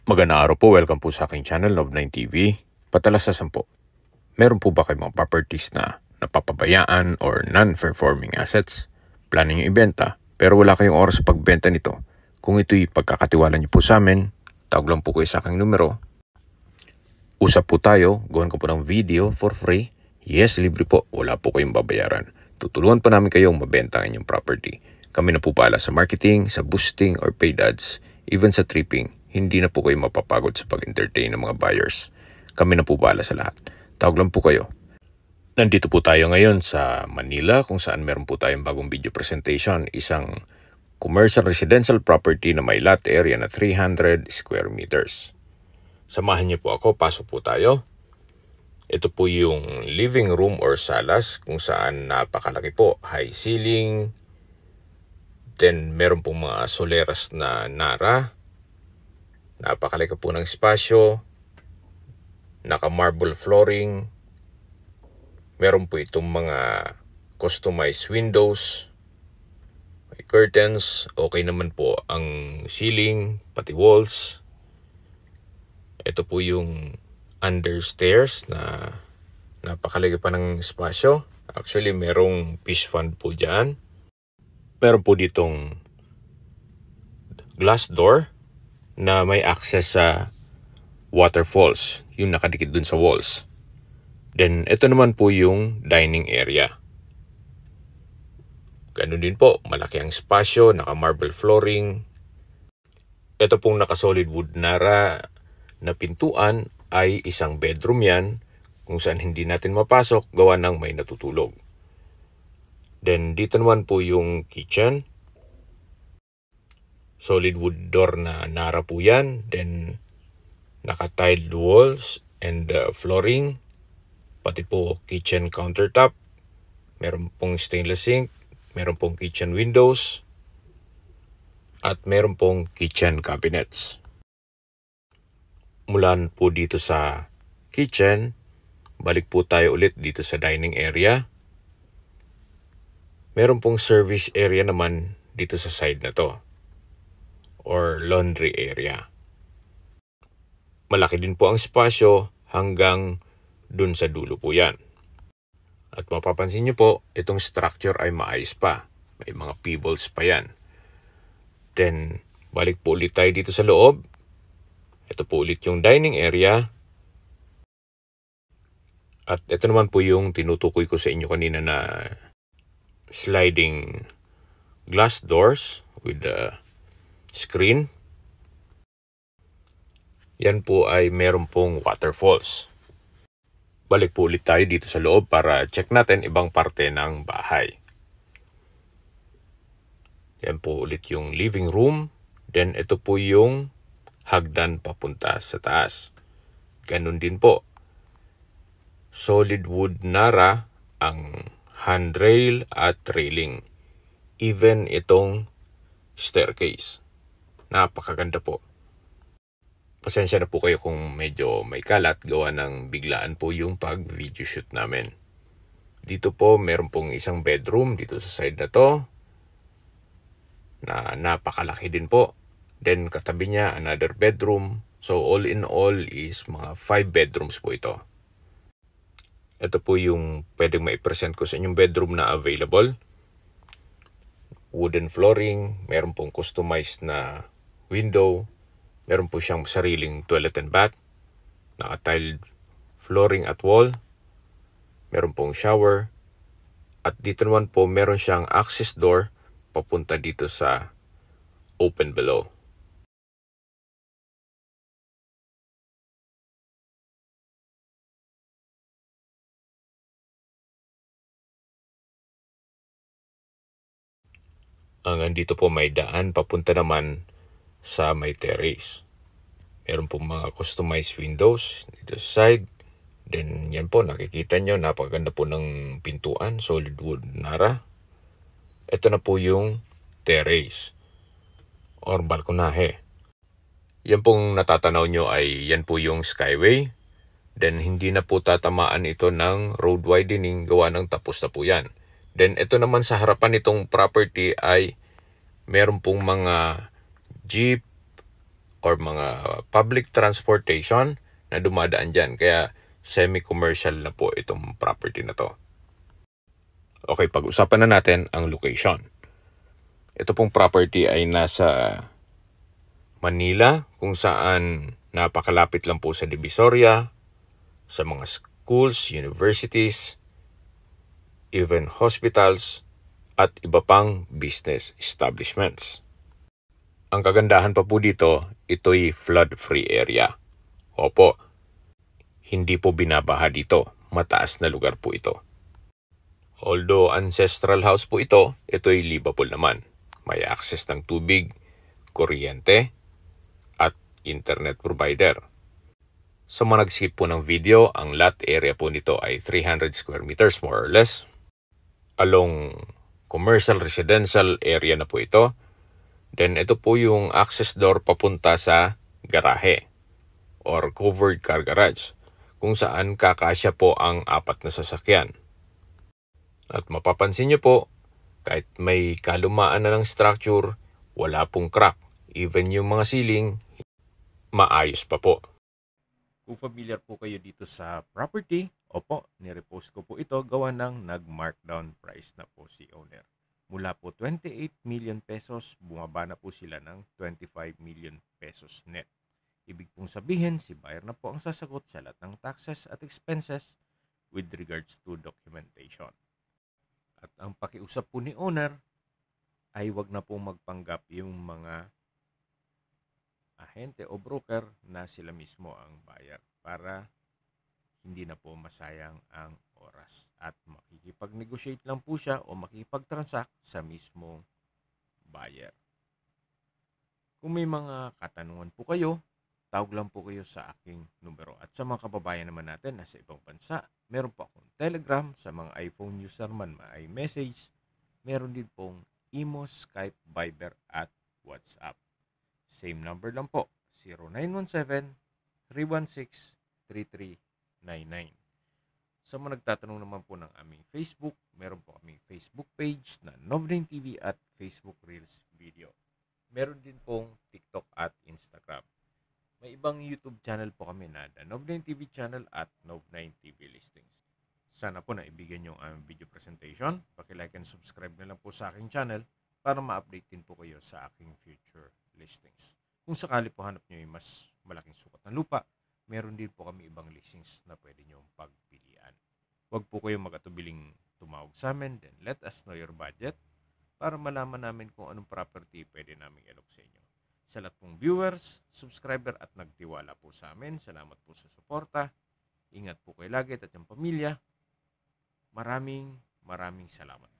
Magandang araw po, welcome po sa aking channel, Love9 TV. Patalasasan po, meron po ba kayong mga properties na napapabayaan or non-performing assets? Plano nyo ibenta, pero wala kayong oras sa pagbenta nito. Kung ito'y pagkakatiwala nyo po sa amin, tawag lang po kayo sa aking numero. Usap po tayo, gawan ko po ng video for free. Yes, libre po, wala po kayong babayaran. Tutulungan po namin kayong mabenta ang inyong property. Kami na po pala sa marketing, sa boosting or paid ads, even sa tripping. Hindi na po kayo mapapagod sa pag-entertain ng mga buyers. Kami na po bahala sa lahat. Tawag lang po kayo. Nandito po tayo ngayon sa Manila kung saan meron po tayong bagong video presentation. Isang commercial residential property na may lot area na 300 square meters. Samahan niyo po ako, pasok po tayo. Ito po yung living room or salas kung saan napakalaki po. High ceiling. Then meron pong mga soleras na nara. Napakalaki po ng espasyo, naka-marble flooring, meron po itong mga customized windows, may curtains, okay naman po ang ceiling, pati walls. Ito po yung understairs na napakalaki pa ng espasyo. Actually, merong fish pond po dyan. Meron po ditong glass door na may access sa waterfalls, yung nakadikit dun sa walls. Then, ito naman po yung dining area. Ganun din po, malaki ang espasyo, naka-marble flooring. Ito pong naka-solid wood nara na pintuan ay isang bedroom yan, kung saan hindi natin mapasok, gawa ng may natutulog. Then, dito naman po yung kitchen. Solid wood door na nara po yan. Then, naka-tiled walls and flooring. Pati po kitchen countertop. Meron pong stainless sink. Meron pong kitchen windows. At meron pong kitchen cabinets. Mula po dito sa kitchen, balik po tayo ulit dito sa dining area. Meron pong service area naman dito sa side na to, or laundry area. Malaki din po ang espasyo hanggang dun sa dulo po yan. At mapapansin nyo po, itong structure ay maayos pa. May mga pebbles pa yan. Then, balik po ulit tayo dito sa loob. Ito po ulit yung dining area. At ito naman po yung tinutukoy ko sa inyo kanina na sliding glass doors with the screen. Yan po ay meron pong waterfalls. Balik po ulit tayo dito sa loob para check natin ibang parte ng bahay. Yan po ulit yung living room. Then ito po yung hagdan papunta sa taas. Ganun din po. Solid wood nara ang handrail at railing. Even itong staircase. Napakaganda po. Pasensya na po kayo kung medyo may kalat, gawa ng biglaan po yung pag-video shoot namin. Dito po, meron pong isang bedroom dito sa side na to, na napakalaki din po. Then katabi niya, another bedroom. So all in all is mga 5 bedrooms po ito. Ito po yung pwedeng maipresent ko sa inyong bedroom na available. Wooden flooring, meron pong customized na window. Meron po siyang sariling toilet and bath. Naka-tiled flooring at wall. Meron pong shower. At dito naman po meron siyang access door papunta dito sa open below. Hanggang dito po may daan papunta naman sa may terrace. Meron pong mga customized windows dito sa side. Then yan po, nakikita nyo, napakaganda po ng pintuan, solid wood nara. Ito na po yung terrace or balkonahe. Yan pong natatanaw nyo ay yan po yung skyway. Then hindi na po tatamaan ito ng road widening, gawa ng tapos na po yan. Then ito naman sa harapan nitong property ay meron pong mga jeep or mga public transportation na dumadaan dyan. Kaya semi-commercial na po itong property na to. Okay, pag-usapan na natin ang location. Ito pong property ay nasa Manila, kung saan napakalapit lang po sa Divisoria, sa mga schools, universities, even hospitals, at iba pang business establishments. Ang kagandahan pa po dito, ito'y flood-free area. Opo, hindi po binabaha dito. Mataas na lugar po ito. Although ancestral house po ito, ito'y livable naman. May access ng tubig, kuryente, at internet provider. Sa mga nag-skip po ng video, ang lot area po nito ay 300 square meters more or less. Along commercial residential area na po ito. Then ito po yung access door papunta sa garahe or covered car garage, kung saan kakasya po ang 4 na sasakyan. At mapapansin nyo po, kahit may kalumaan na ng structure, wala pong crack. Even yung mga ceiling, maayos pa po. Kung familiar po kayo dito sa property, opo, nirepost ko po ito gawa ng nag-markdown price na po si owner. Mula po 28 million pesos, bumaba na po sila ng 25 million pesos net. Ibig pong sabihin, si buyer na po ang sasagot sa lahat ng taxes at expenses with regards to documentation. At ang pakiusap po ni owner ay wag na po magpanggap yung mga ahente o broker na sila mismo ang buyer para hindi na po masayang ang oras. At makikipag-negotiate lang po siya o makikipag-transact sa mismong buyer. Kung may mga katanungan po kayo, tawag lang po kayo sa aking numero. At sa mga kababayan naman natin na sa ibang bansa, meron po akong Telegram. Sa mga iPhone user man, may message. Meron din pong Imo, Skype, Viber at WhatsApp. Same number lang po, 0917-316-3399. Sa mga nagtatanong naman po ng aming Facebook, meron po kaming Facebook page na Nov9 TV at Facebook Reels Video. Meron din pong TikTok at Instagram. May ibang YouTube channel po kami na The Nov9 TV channel at Nov9 TV Listings. Sana po naibigan nyo ang video presentation. Paki-like and subscribe na lang po sa aking channel para ma-update din po kayo sa aking future listings. Kung sakali po hanap nyo yung mas malaking sukat ng lupa, meron din po kami ibang listings na pwede nyo pagpilian. Huwag po kayong mag-atubiling tumawag sa amin, then let us know your budget para malaman namin kung anong property pwede namin ilok sa inyo. Sa lahat pong viewers, subscriber at nagtiwala po sa amin, salamat po sa suporta. Ingat po kayo lagi at yung pamilya. Maraming salamat.